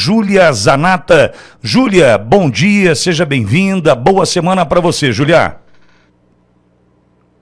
Júlia Zanata. Júlia, bom dia, seja bem-vinda, boa semana para você, Júlia.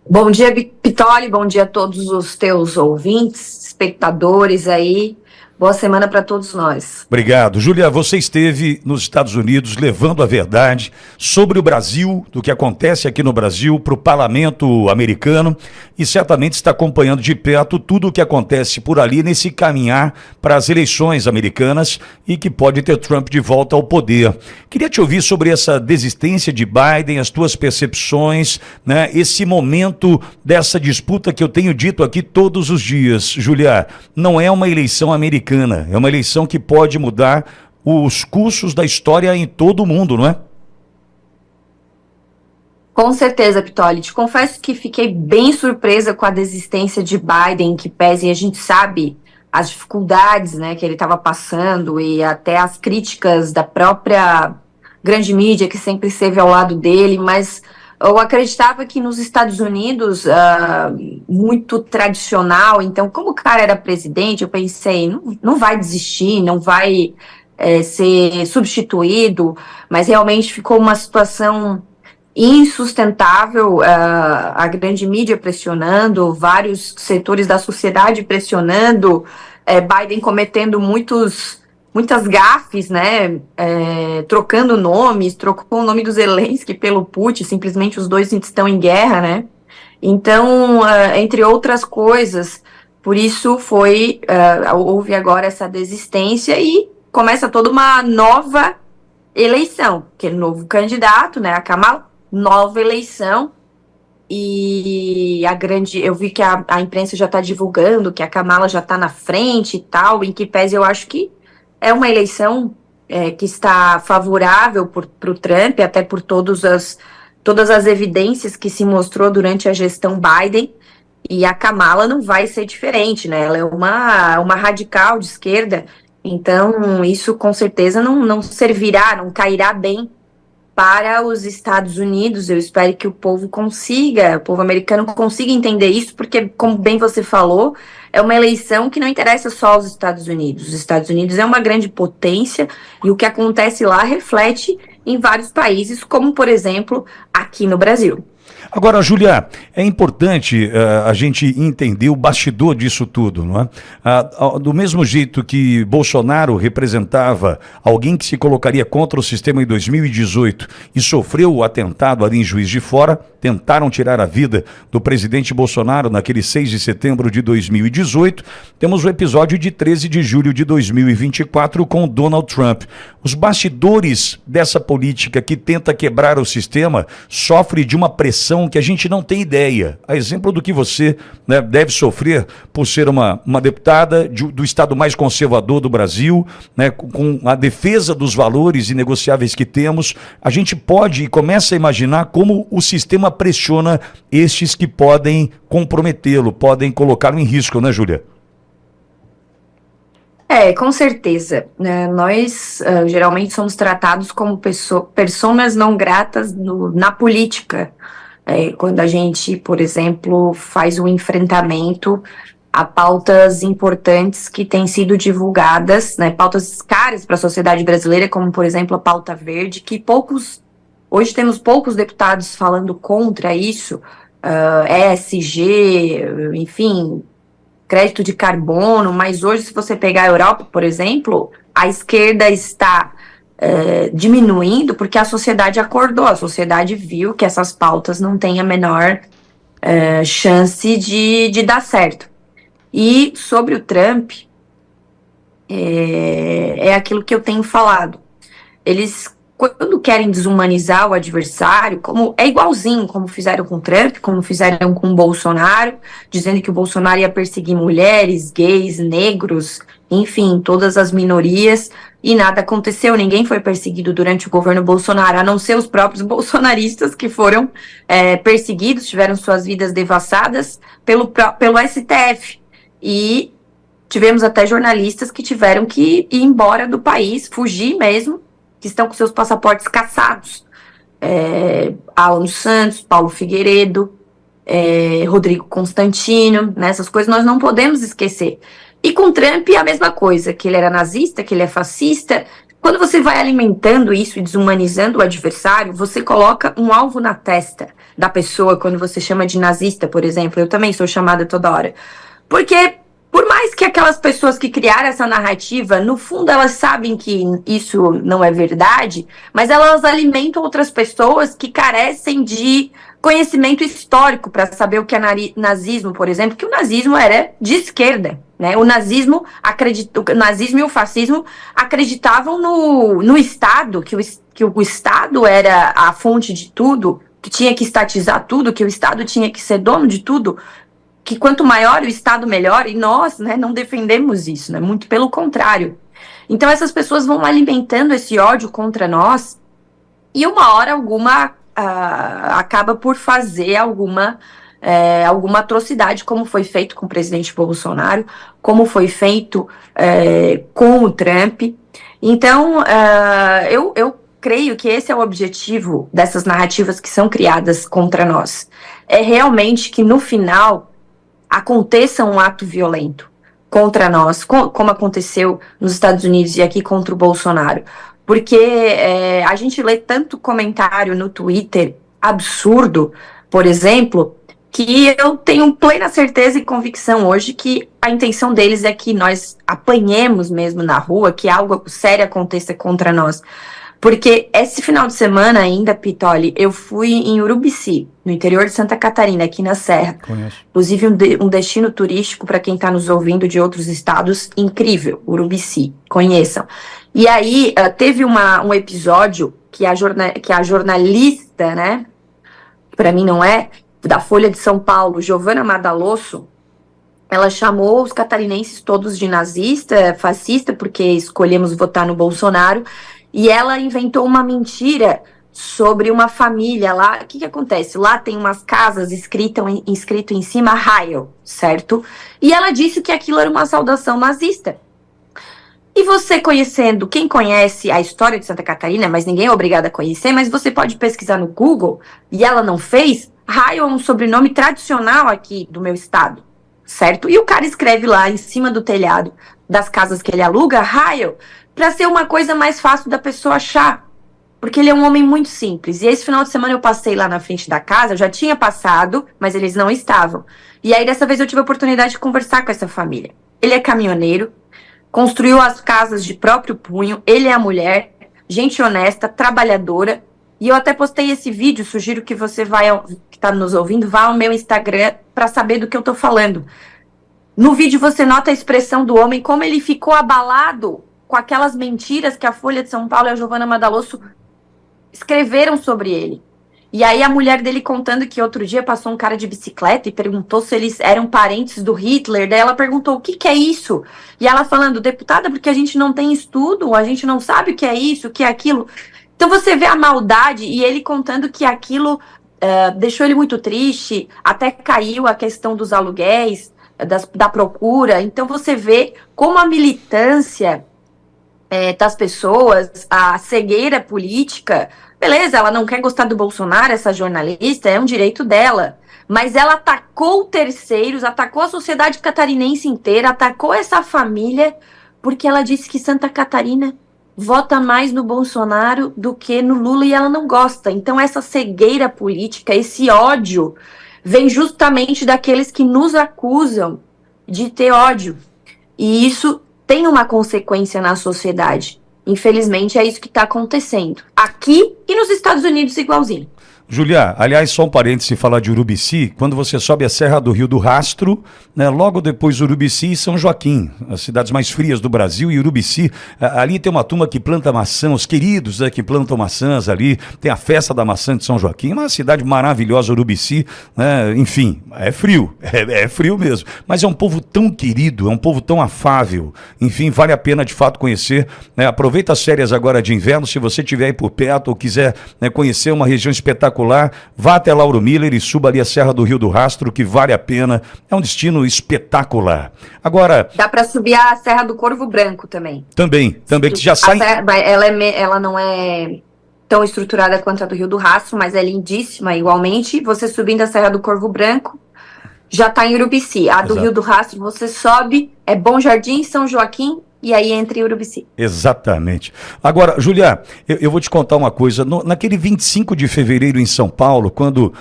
Bom dia, Pitoli, bom dia a todos os teus ouvintes, espectadores aí. Boa semana para todos nós. Obrigado. Júlia, você esteve nos Estados Unidos levando a verdade sobre o Brasil, do que acontece aqui no Brasil, para o parlamento americano e certamente está acompanhando de perto tudo o que acontece por ali nesse caminhar para as eleições americanas e que pode ter Trump de volta ao poder. Queria te ouvir sobre essa desistência de Biden, as tuas percepções, né, esse momento dessa disputa que eu tenho dito aqui todos os dias. Júlia, não é uma eleição americana. É uma eleição que pode mudar os cursos da história em todo o mundo, não é? Com certeza, Pitoli. Te confesso que fiquei bem surpresa com a desistência de Biden, que pese a gente sabe as dificuldades, né, que ele estava passando e até as críticas da própria grande mídia que sempre esteve ao lado dele, mas eu acreditava que nos Estados Unidos, muito tradicional, então, como o cara era presidente, eu pensei, não vai desistir, não vai ser substituído, mas realmente ficou uma situação insustentável, a grande mídia pressionando, vários setores da sociedade pressionando, Biden cometendo muitas gafes, né, trocando nomes, trocou o nome do Zelensky pelo Putin, simplesmente os dois estão em guerra, né, então, entre outras coisas, por isso houve agora essa desistência e começa toda uma nova eleição, aquele novo candidato, né, a Kamala, nova eleição, e eu vi que a imprensa já está divulgando que a Kamala já está na frente e tal, em que pese eu acho que é uma eleição que está favorável para o Trump, até por todas as evidências que se mostrou durante a gestão Biden, e a Kamala não vai ser diferente, né? Ela é uma radical de esquerda, então isso com certeza não servirá, não cairá bem para os Estados Unidos. Eu espero que o povo americano consiga entender isso, porque, como bem você falou, é uma eleição que não interessa só aos Estados Unidos. Os Estados Unidos é uma grande potência e o que acontece lá reflete em vários países, como, por exemplo, aqui no Brasil. Agora, Júlia, é importante a gente entender o bastidor disso tudo, não é? Do mesmo jeito que Bolsonaro representava alguém que se colocaria contra o sistema em 2018 e sofreu o atentado ali em Juiz de Fora, tentaram tirar a vida do presidente Bolsonaro naquele 6 de setembro de 2018, temos o episódio de 13 de julho de 2024 com Donald Trump. Os bastidores dessa política que tenta quebrar o sistema sofre de uma pressão que a gente não tem ideia. A exemplo do que você, né, deve sofrer por ser uma deputada do estado mais conservador do Brasil, né, com a defesa dos valores inegociáveis que temos, a gente pode e começa a imaginar como o sistema pressiona estes que podem comprometê-lo, podem colocá-lo em risco, né, Júlia? Com certeza. Nós geralmente somos tratados como personas não gratas na política. Quando a gente, por exemplo, faz um enfrentamento a pautas importantes que têm sido divulgadas, né, pautas caras para a sociedade brasileira, como, por exemplo, a pauta verde, que hoje temos poucos deputados falando contra isso, ESG, enfim, crédito de carbono, mas hoje, se você pegar a Europa, por exemplo, a esquerda está diminuindo porque a sociedade acordou, a sociedade viu que essas pautas não têm a menor chance de dar certo. E sobre o Trump, é aquilo que eu tenho falado. Eles, quando querem desumanizar o adversário, é igualzinho como fizeram com o Trump, como fizeram com o Bolsonaro, dizendo que o Bolsonaro ia perseguir mulheres, gays, negros, enfim, todas as minorias, e nada aconteceu, ninguém foi perseguido durante o governo Bolsonaro, a não ser os próprios bolsonaristas que foram perseguidos, tiveram suas vidas devassadas pelo STF, e tivemos até jornalistas que tiveram que ir embora do país, fugir mesmo, que estão com seus passaportes cassados. Alan Santos, Paulo Figueiredo, Rodrigo Constantino, né, essas coisas nós não podemos esquecer. E com Trump a mesma coisa, que ele era nazista, que ele é fascista. Quando você vai alimentando isso e desumanizando o adversário, você coloca um alvo na testa da pessoa quando você chama de nazista, por exemplo. Eu também sou chamada toda hora. Porque, por mais que aquelas pessoas que criaram essa narrativa, no fundo elas sabem que isso não é verdade, mas elas alimentam outras pessoas que carecem de conhecimento histórico para saber o que é nazismo, por exemplo, que o nazismo era de esquerda. Né? O nazismo e o fascismo acreditavam no Estado, que o Estado era a fonte de tudo, que tinha que estatizar tudo, que o Estado tinha que ser dono de tudo, que quanto maior o Estado, melhor, e nós, né, não defendemos isso, né? Muito pelo contrário. Então essas pessoas vão alimentando esse ódio contra nós, e uma hora alguma acaba por fazer alguma atrocidade, como foi feito com o presidente Bolsonaro, como foi feito com o Trump. Então, eu creio que esse é o objetivo dessas narrativas que são criadas contra nós. É realmente que, no final, aconteça um ato violento contra nós, como aconteceu nos Estados Unidos e aqui contra o Bolsonaro. Porque a gente lê tanto comentário no Twitter absurdo, por exemplo, que eu tenho plena certeza e convicção hoje que a intenção deles é que nós apanhemos mesmo na rua, que algo sério aconteça contra nós. Porque esse final de semana ainda, Pitoli, eu fui em Urubici, no interior de Santa Catarina, aqui na Serra. Conheço. Inclusive um destino turístico para quem está nos ouvindo de outros estados, incrível, Urubici, conheçam. E aí teve um episódio que a jornalista, né, para mim não é, da Folha de São Paulo, Giovana Madalosso, ela chamou os catarinenses todos de nazista, fascista, porque escolhemos votar no Bolsonaro, e ela inventou uma mentira sobre uma família lá. O que acontece? Lá tem umas casas escrito em cima Heil, certo? E ela disse que aquilo era uma saudação nazista. E você conhecendo, quem conhece a história de Santa Catarina, mas ninguém é obrigado a conhecer, mas você pode pesquisar no Google, e ela não fez, Heil é um sobrenome tradicional aqui do meu estado, certo? E o cara escreve lá em cima do telhado das casas que ele aluga, Heil, para ser uma coisa mais fácil da pessoa achar, porque ele é um homem muito simples. E esse final de semana eu passei lá na frente da casa, eu já tinha passado, mas eles não estavam. E aí dessa vez eu tive a oportunidade de conversar com essa família. Ele é caminhoneiro, construiu as casas de próprio punho, ele é a mulher, gente honesta, trabalhadora, e eu até postei esse vídeo, sugiro que você que está nos ouvindo, vá ao meu Instagram para saber do que eu estou falando. No vídeo você nota a expressão do homem, como ele ficou abalado com aquelas mentiras que a Folha de São Paulo e a Giovana Madalosso escreveram sobre ele. E aí a mulher dele contando que outro dia passou um cara de bicicleta e perguntou se eles eram parentes do Hitler. Daí ela perguntou, o que é isso? E ela falando, deputada, porque a gente não tem estudo, a gente não sabe o que é isso, o que é aquilo. Então você vê a maldade e ele contando que aquilo deixou ele muito triste, até caiu a questão dos aluguéis, da procura. Então você vê como a militância das pessoas, a cegueira política, beleza, ela não quer gostar do Bolsonaro, essa jornalista, é um direito dela, mas ela atacou terceiros, atacou a sociedade catarinense inteira, atacou essa família, porque ela disse que Santa Catarina vota mais no Bolsonaro do que no Lula e ela não gosta. Então essa cegueira política, esse ódio, vem justamente daqueles que nos acusam de ter ódio. E isso tem uma consequência na sociedade. Infelizmente, é isso que está acontecendo. Aqui e nos Estados Unidos, igualzinho. Julia, aliás, só um parêntese falar de Urubici, quando você sobe a Serra do Rio do Rastro, né, logo depois Urubici e São Joaquim, as cidades mais frias do Brasil, e Urubici, ali tem uma turma que planta maçã, os queridos, né, que plantam maçãs ali, tem a festa da maçã de São Joaquim, uma cidade maravilhosa, Urubici, né, enfim, é frio, é frio mesmo, mas é um povo tão querido, é um povo tão afável, enfim, vale a pena de fato conhecer, né, aproveita as férias agora de inverno, se você estiver aí por perto ou quiser, né, conhecer uma região espetacular, vá até Lauro Miller e suba ali a Serra do Rio do Rastro, que vale a pena. É um destino espetacular. Agora... Dá para subir a Serra do Corvo Branco também. Também, que já sai... Ela não é tão estruturada quanto a do Rio do Rastro, mas é lindíssima igualmente. Você subindo a Serra do Corvo Branco, já está em Urubici. A do Exato. Rio do Rastro, você sobe, é Bom Jardim, São Joaquim, e aí entra em Urubici. Exatamente. Agora, Julia, eu vou te contar uma coisa. Naquele 25 de fevereiro em São Paulo, quando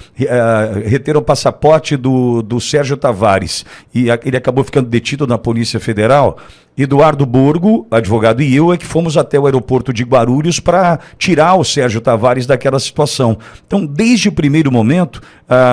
reteram o passaporte do Sérgio Tavares e ele acabou ficando detido na Polícia Federal, Eduardo Borgo, advogado, e eu é que fomos até o aeroporto de Guarulhos para tirar o Sérgio Tavares daquela situação. Então, desde o primeiro momento,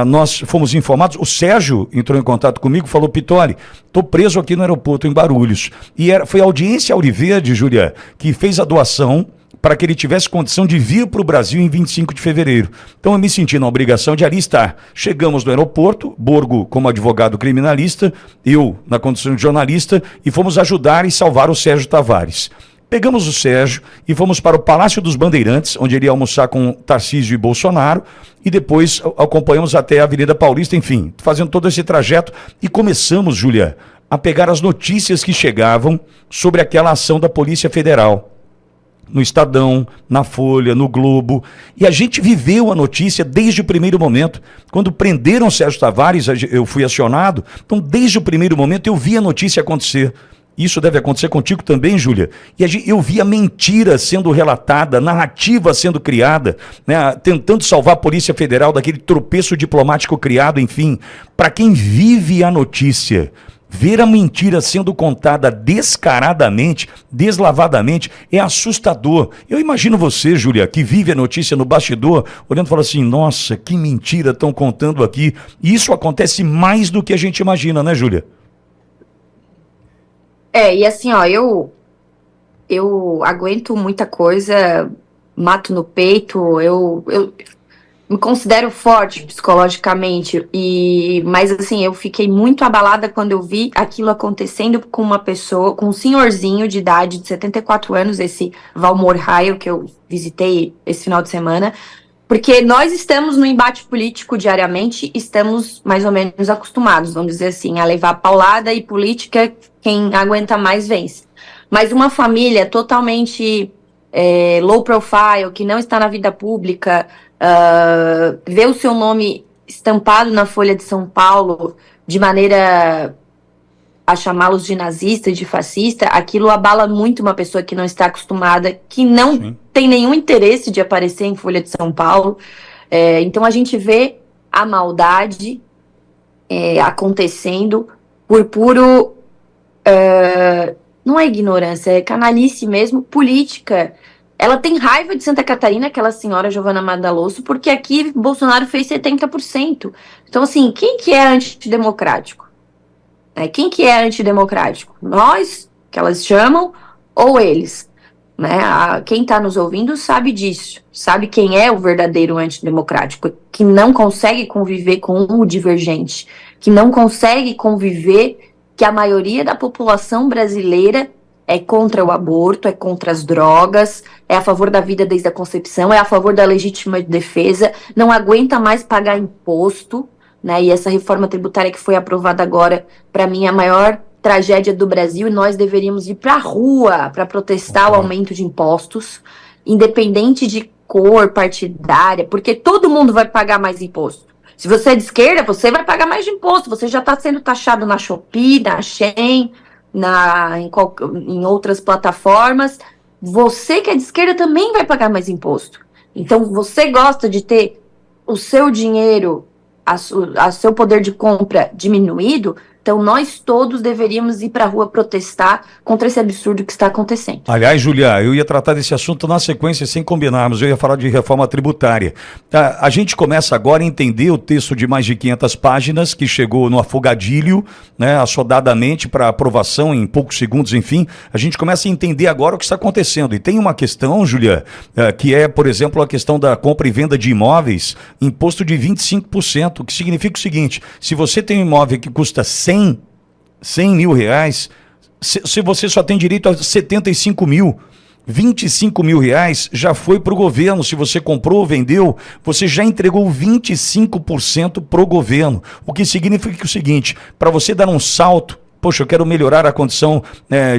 nós fomos informados. O Sérgio entrou em contato comigo, falou: Pittoli, estou preso aqui no aeroporto em Guarulhos. E foi a audiência Auriverde, Júlia, que fez a doação para que ele tivesse condição de vir para o Brasil em 25 de fevereiro. Então eu me senti na obrigação de ali estar. Chegamos no aeroporto, Borgo como advogado criminalista, eu na condição de jornalista, e fomos ajudar e salvar o Sérgio Tavares. Pegamos o Sérgio e fomos para o Palácio dos Bandeirantes, onde ele ia almoçar com Tarcísio e Bolsonaro, e depois acompanhamos até a Avenida Paulista, enfim, fazendo todo esse trajeto, e começamos, Júlia, a pegar as notícias que chegavam sobre aquela ação da Polícia Federal. No Estadão, na Folha, no Globo, e a gente viveu a notícia desde o primeiro momento. Quando prenderam o Sérgio Tavares, eu fui acionado, então desde o primeiro momento eu vi a notícia acontecer. Isso deve acontecer contigo também, Júlia. E eu vi a mentira sendo relatada, a narrativa sendo criada, né, tentando salvar a Polícia Federal daquele tropeço diplomático criado, enfim. Para quem vive a notícia, ver a mentira sendo contada descaradamente, deslavadamente, é assustador. Eu imagino você, Júlia, que vive a notícia no bastidor, olhando e falando assim: nossa, que mentira estão contando aqui. E isso acontece mais do que a gente imagina, né, Júlia? E assim, ó, eu aguento muita coisa, mato no peito, eu me considero forte psicologicamente, mas assim, eu fiquei muito abalada quando eu vi aquilo acontecendo com uma pessoa, com um senhorzinho de idade de 74 anos, esse Valmor Raio, que eu visitei esse final de semana, porque nós estamos no embate político diariamente, estamos mais ou menos acostumados, vamos dizer assim, a levar paulada, e política, quem aguenta mais vence. Mas uma família totalmente low profile, que não está na vida pública, ver o seu nome estampado na Folha de São Paulo de maneira a chamá-los de nazista, de fascista, aquilo abala muito uma pessoa que não está acostumada, que não tem nenhum interesse de aparecer em Folha de São Paulo. Então a gente vê a maldade acontecendo por puro... não é ignorância, é canalice mesmo, política. Ela tem raiva de Santa Catarina, aquela senhora Giovana Madaloso, porque aqui Bolsonaro fez 70%. Então, assim, quem que é antidemocrático? Quem que é antidemocrático? Nós, que elas chamam, ou eles? Quem está nos ouvindo sabe disso, sabe quem é o verdadeiro antidemocrático, que não consegue conviver com o divergente, que não consegue conviver que a maioria da população brasileira é contra o aborto, é contra as drogas, é a favor da vida desde a concepção, é a favor da legítima defesa, não aguenta mais pagar imposto, e essa reforma tributária que foi aprovada agora, para mim, é a maior tragédia do Brasil, e nós deveríamos ir para a rua para protestar o aumento de impostos, independente de cor partidária, porque todo mundo vai pagar mais imposto. Se você é de esquerda, você vai pagar mais de imposto, você já está sendo taxado na Shopee, na Shein, em outras plataformas. Você que é de esquerda também vai pagar mais imposto. Então, você gosta de ter o seu dinheiro, a seu poder de compra diminuído, então nós todos deveríamos ir para a rua protestar contra esse absurdo que está acontecendo. Aliás, Julia, eu ia tratar desse assunto na sequência sem combinarmos, eu ia falar de reforma tributária. A gente começa agora a entender o texto de mais de 500 páginas que chegou no afogadilho, assodadamente para aprovação em poucos segundos, enfim. A gente começa a entender agora o que está acontecendo. E tem uma questão, Julia, que é, por exemplo, a questão da compra e venda de imóveis, imposto de 25%, o que significa o seguinte: se você tem um imóvel que custa 100 mil reais, se você só tem direito a 75 mil, 25 mil reais já foi para o governo. Se você comprou ou vendeu, você já entregou 25% para o governo. O que significa o seguinte: para você dar um salto poxa, eu quero melhorar a condição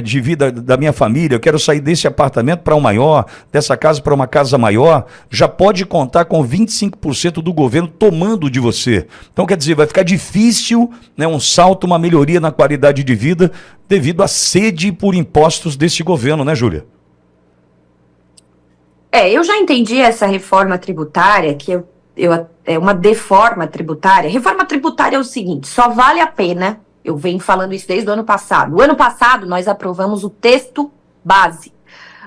de vida da minha família, eu quero sair desse apartamento para um maior, dessa casa para uma casa maior, já pode contar com 25% do governo tomando de você. Então, quer dizer, vai ficar difícil, né, um salto, uma melhoria na qualidade de vida devido à sede por impostos desse governo, né, Júlia? Eu já entendi essa reforma tributária, que é uma deforma tributária. Reforma tributária é o seguinte, só vale a pena, eu venho falando isso desde o ano passado. O ano passado nós aprovamos o texto base,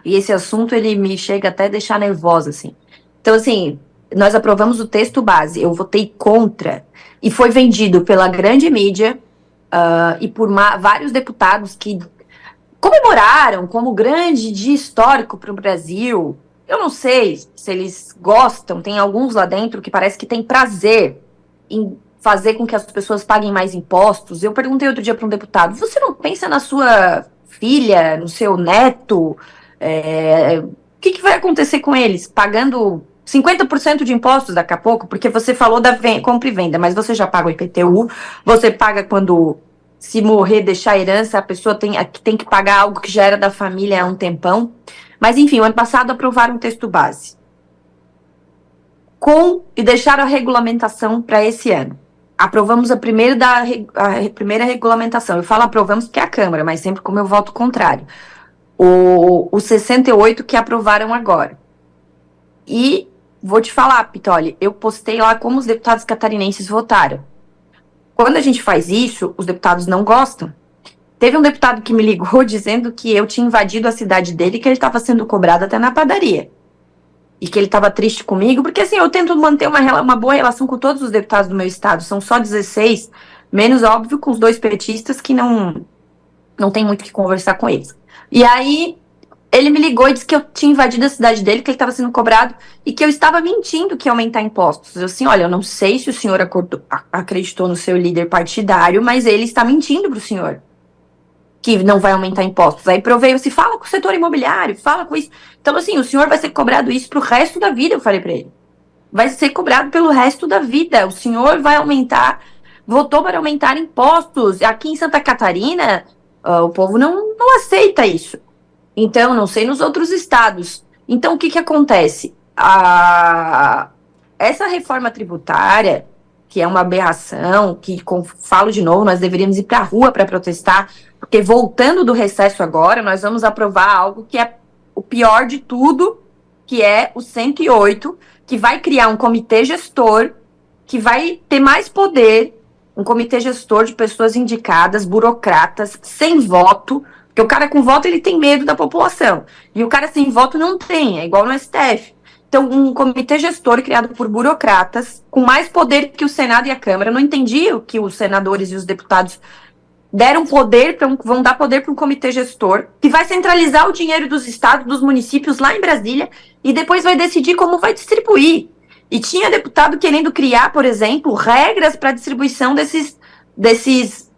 e esse assunto ele me chega até a deixar nervosa, assim. Então, assim, nós aprovamos o texto base, eu votei contra, e foi vendido pela grande mídia e por vários deputados que comemoraram como grande dia histórico para o Brasil. Eu não sei se eles gostam, tem alguns lá dentro que parece que tem prazer em fazer com que as pessoas paguem mais impostos. Eu perguntei outro dia para um deputado, você não pensa na sua filha, no seu neto? O que vai acontecer com eles? Pagando 50% de impostos daqui a pouco? Porque você falou da compra e venda, mas você já paga o IPTU, você paga quando, se morrer, deixar herança, a pessoa tem que pagar algo que já era da família há um tempão. Mas, enfim, o ano passado aprovaram um texto base. E deixaram a regulamentação para esse ano. Aprovamos a primeira regulamentação. Eu falo aprovamos porque é a Câmara, mas sempre como eu voto contrário. O 68 que aprovaram agora. E vou te falar, Pitoli, eu postei lá como os deputados catarinenses votaram. Quando a gente faz isso, os deputados não gostam. Teve um deputado que me ligou dizendo que eu tinha invadido a cidade dele e que ele estava sendo cobrado até na padaria. E que ele estava triste comigo, porque assim, eu tento manter uma boa relação com todos os deputados do meu estado. São só 16, menos óbvio com os 2 petistas que não tem muito o que conversar com eles. E aí, ele me ligou e disse que eu tinha invadido a cidade dele, que ele estava sendo cobrado e que eu estava mentindo que ia aumentar impostos. Eu assim, olha, eu não sei se o senhor acreditou no seu líder partidário, mas ele está mentindo para o senhor que não vai aumentar impostos. Aí provei, se fala com o setor imobiliário, fala com isso. Então, assim, o senhor vai ser cobrado isso pro resto da vida, eu falei para ele. Vai ser cobrado pelo resto da vida. O senhor vai votou para aumentar impostos. Aqui em Santa Catarina, o povo não aceita isso. Então, não sei nos outros estados. Então, o que acontece? Essa reforma tributária, que é uma aberração, falo de novo, nós deveríamos ir para a rua para protestar, porque voltando do recesso agora, nós vamos aprovar algo que é o pior de tudo, que é o 108, que vai criar um comitê gestor, que vai ter mais poder, um comitê gestor de pessoas indicadas, burocratas, sem voto, porque o cara com voto ele tem medo da população, e o cara sem voto não tem, é igual no STF. Então, um comitê gestor criado por burocratas, com mais poder que o Senado e a Câmara. Eu não entendi o que os senadores e os deputados deram poder, vão dar poder para um comitê gestor, que vai centralizar o dinheiro dos estados, dos municípios lá em Brasília, e depois vai decidir como vai distribuir. E tinha deputado querendo criar, por exemplo, regras para a distribuição desses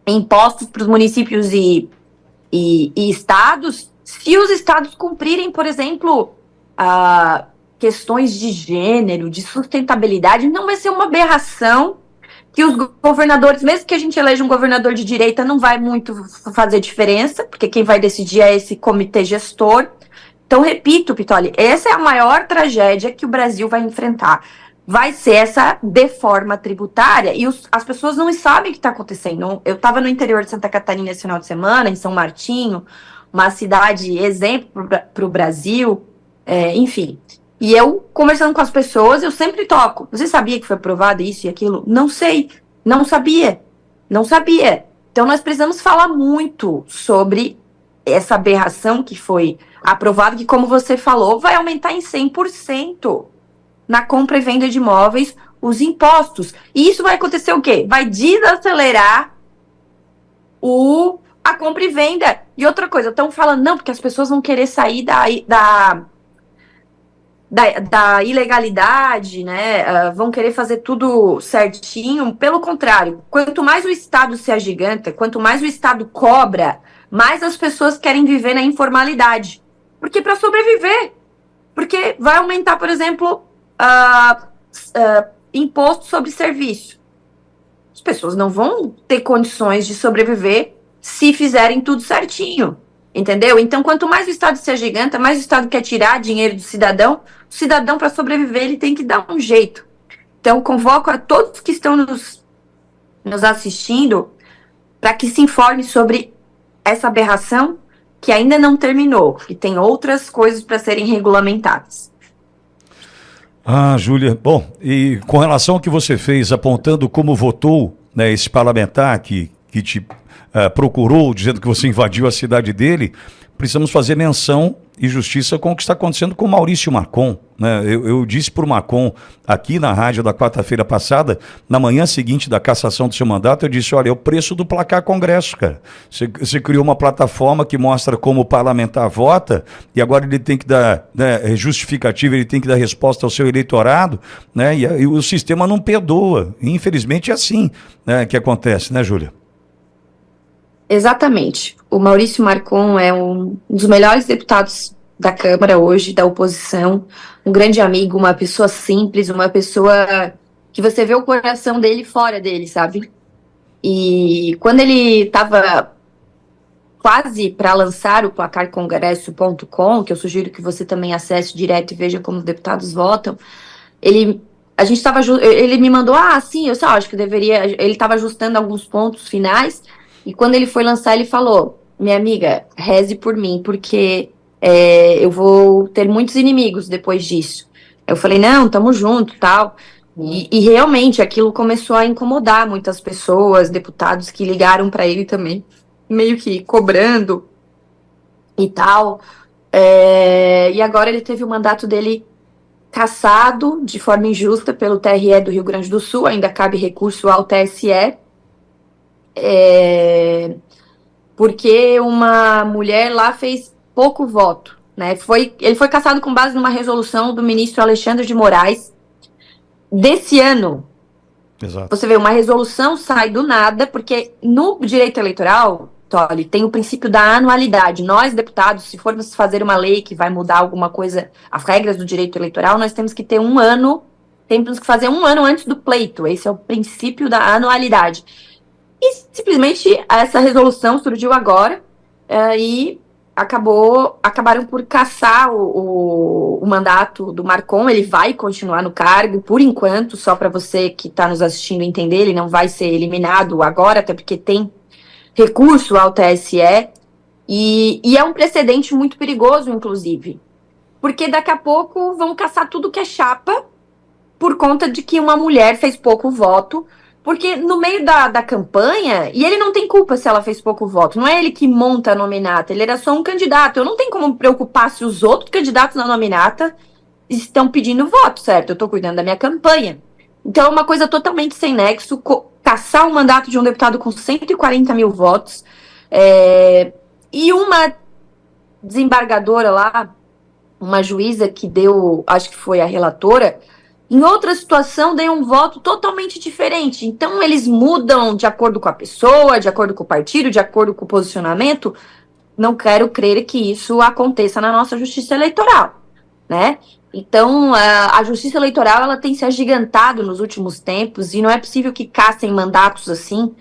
impostos para os municípios e estados, se os estados cumprirem, por exemplo, questões de gênero, de sustentabilidade. Não vai ser uma aberração que os governadores, mesmo que a gente eleja um governador de direita, não vai muito fazer diferença, porque quem vai decidir é esse comitê gestor. Então, repito, Pitoli, essa é a maior tragédia que o Brasil vai enfrentar. Vai ser essa deforma tributária, e as pessoas não sabem o que está acontecendo. Eu estava no interior de Santa Catarina esse final de semana, em São Martinho, uma cidade exemplo para o Brasil, enfim. E eu, conversando com as pessoas, eu sempre toco. Você sabia que foi aprovado isso e aquilo? Não sei, não sabia. Então, nós precisamos falar muito sobre essa aberração que foi aprovada, que, como você falou, vai aumentar em 100% na compra e venda de imóveis os impostos. E isso vai acontecer o quê? Vai desacelerar a compra e venda. E outra coisa, estão falando, não, porque as pessoas vão querer sair da ilegalidade, né? Vão querer fazer tudo certinho. Pelo contrário, quanto mais o Estado se agiganta, quanto mais o Estado cobra, mais as pessoas querem viver na informalidade. Porque para sobreviver. Porque vai aumentar, por exemplo, imposto sobre serviço. As pessoas não vão ter condições de sobreviver se fizerem tudo certinho, entendeu? Então, quanto mais o Estado se agiganta, mais o Estado quer tirar dinheiro do cidadão, o cidadão, para sobreviver, ele tem que dar um jeito. Então, convoco a todos que estão nos assistindo para que se informe sobre essa aberração que ainda não terminou, que tem outras coisas para serem regulamentadas. Ah, Júlia, bom, e com relação ao que você fez, apontando como votou, né, esse parlamentar que te procurou, dizendo que você invadiu a cidade dele, precisamos fazer menção e justiça com o que está acontecendo com o Maurício Marcon, né? Eu disse para o Marcon, aqui na rádio da quarta-feira passada, na manhã seguinte da cassação do seu mandato, eu disse, olha, é o preço do placar Congresso, cara. Você criou uma plataforma que mostra como o parlamentar vota, e agora ele tem que dar, né, justificativa, ele tem que dar resposta ao seu eleitorado, né? E o sistema não perdoa. E, infelizmente é assim, né, que acontece, né, Júlia? Exatamente. O Maurício Marcon é um dos melhores deputados da Câmara hoje, da oposição, um grande amigo, uma pessoa simples, uma pessoa que você vê o coração dele fora dele, sabe? E quando ele estava quase para lançar o placarcongresso.com, que eu sugiro que você também acesse direto e veja como os deputados votam, ele me mandou, sim, eu só acho que deveria, ele estava ajustando alguns pontos finais. E quando ele foi lançar, ele falou, minha amiga, reze por mim, porque eu vou ter muitos inimigos depois disso. Eu falei, não, tamo junto, tal. E realmente, aquilo começou a incomodar muitas pessoas, deputados que ligaram para ele também, meio que cobrando e tal. E agora ele teve o mandato dele cassado de forma injusta pelo TRE do Rio Grande do Sul, ainda cabe recurso ao TSE, porque uma mulher lá fez pouco voto, né? Ele foi cassado com base numa resolução do ministro Alexandre de Moraes desse ano. Exato. Você vê, uma resolução sai do nada, porque no direito eleitoral, Tolly, tem o princípio da anualidade. Nós, deputados, se formos fazer uma lei que vai mudar alguma coisa, as regras do direito eleitoral, nós temos que ter temos que fazer 1 ano antes do pleito. Esse é o princípio da anualidade. E simplesmente essa resolução surgiu agora e acabaram por cassar o mandato do Marcon. Ele vai continuar no cargo, por enquanto, só para você que está nos assistindo entender, ele não vai ser eliminado agora, até porque tem recurso ao TSE, e é um precedente muito perigoso, inclusive, porque daqui a pouco vão cassar tudo que é chapa por conta de que uma mulher fez pouco voto. Porque no meio da campanha, e ele não tem culpa se ela fez pouco voto, não é ele que monta a nominata, ele era só um candidato. Eu não tenho como me preocupar se os outros candidatos na nominata estão pedindo voto, certo? Eu estou cuidando da minha campanha. Então é uma coisa totalmente sem nexo, caçar o mandato de um deputado com 140 mil votos, e uma desembargadora lá, uma juíza que deu, acho que foi a relatora, em outra situação, dei um voto totalmente diferente. Então, eles mudam de acordo com a pessoa, de acordo com o partido, de acordo com o posicionamento. Não quero crer que isso aconteça na nossa justiça eleitoral, né? Então, a justiça eleitoral ela tem se agigantado nos últimos tempos e não é possível que cassem mandatos assim,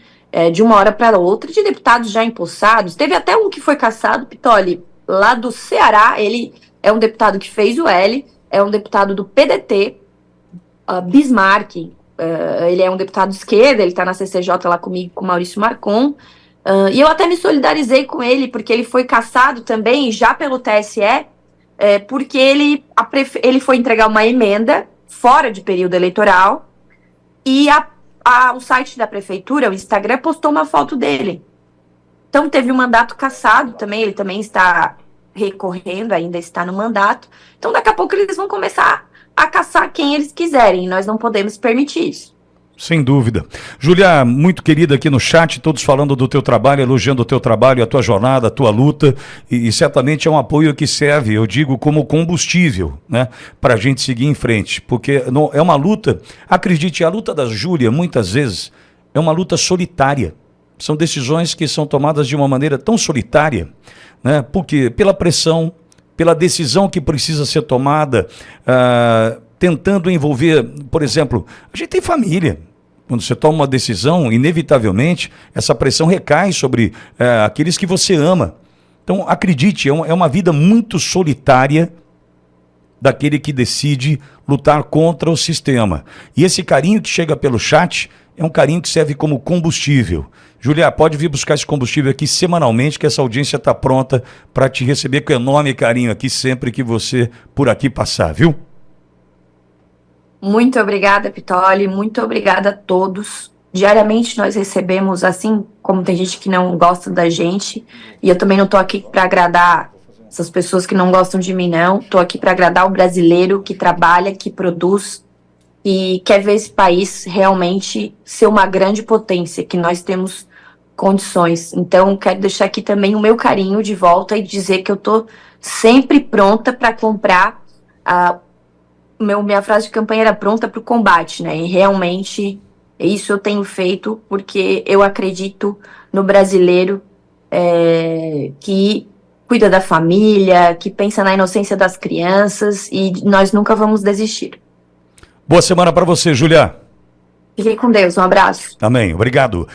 de uma hora para outra, de deputados já empossados. Teve até um que foi cassado, Pitoli, lá do Ceará. Ele é um deputado que fez o L, é um deputado do PDT, Bismarck, ele é um deputado de esquerda, ele está na CCJ lá comigo, com o Maurício Marcon, e eu até me solidarizei com ele, porque ele foi cassado também, já pelo TSE, porque ele foi entregar uma emenda fora de período eleitoral, e o site da prefeitura, o Instagram, postou uma foto dele. Então teve um mandato cassado também, ele também está recorrendo, ainda está no mandato. Então daqui a pouco eles vão começar a caçar quem eles quiserem, nós não podemos permitir isso. Sem dúvida. Júlia, muito querida aqui no chat, todos falando do teu trabalho, elogiando o teu trabalho, a tua jornada, a tua luta, e certamente é um apoio que serve, eu digo, como combustível, né, para a gente seguir em frente, porque não, é uma luta, acredite, a luta da Júlia, muitas vezes, é uma luta solitária, são decisões que são tomadas de uma maneira tão solitária, né, porque pela pressão, pela decisão que precisa ser tomada, tentando envolver, por exemplo, a gente tem família, Quando você toma uma decisão, inevitavelmente, essa pressão recai sobre aqueles que você ama. Então, acredite, é uma vida muito solitária daquele que decide lutar contra o sistema. E esse carinho que chega pelo chat é um carinho que serve como combustível. Julia, pode vir buscar esse combustível aqui semanalmente, que essa audiência está pronta para te receber com enorme carinho aqui sempre que você por aqui passar, viu? Muito obrigada, Pitoli, muito obrigada a todos. Diariamente nós recebemos, assim como tem gente que não gosta da gente, e eu também não estou aqui para agradar essas pessoas que não gostam de mim, não. Estou aqui para agradar o brasileiro que trabalha, que produz e quer ver esse país realmente ser uma grande potência, que nós temos condições. Então, quero deixar aqui também o meu carinho de volta e dizer que eu estou sempre pronta para comprar minha frase de campanha era pronta para o combate, né? E realmente isso eu tenho feito porque eu acredito no brasileiro que cuida da família, que pensa na inocência das crianças e nós nunca vamos desistir. Boa semana para você, Julia. Fiquem com Deus, um abraço. Amém, obrigado.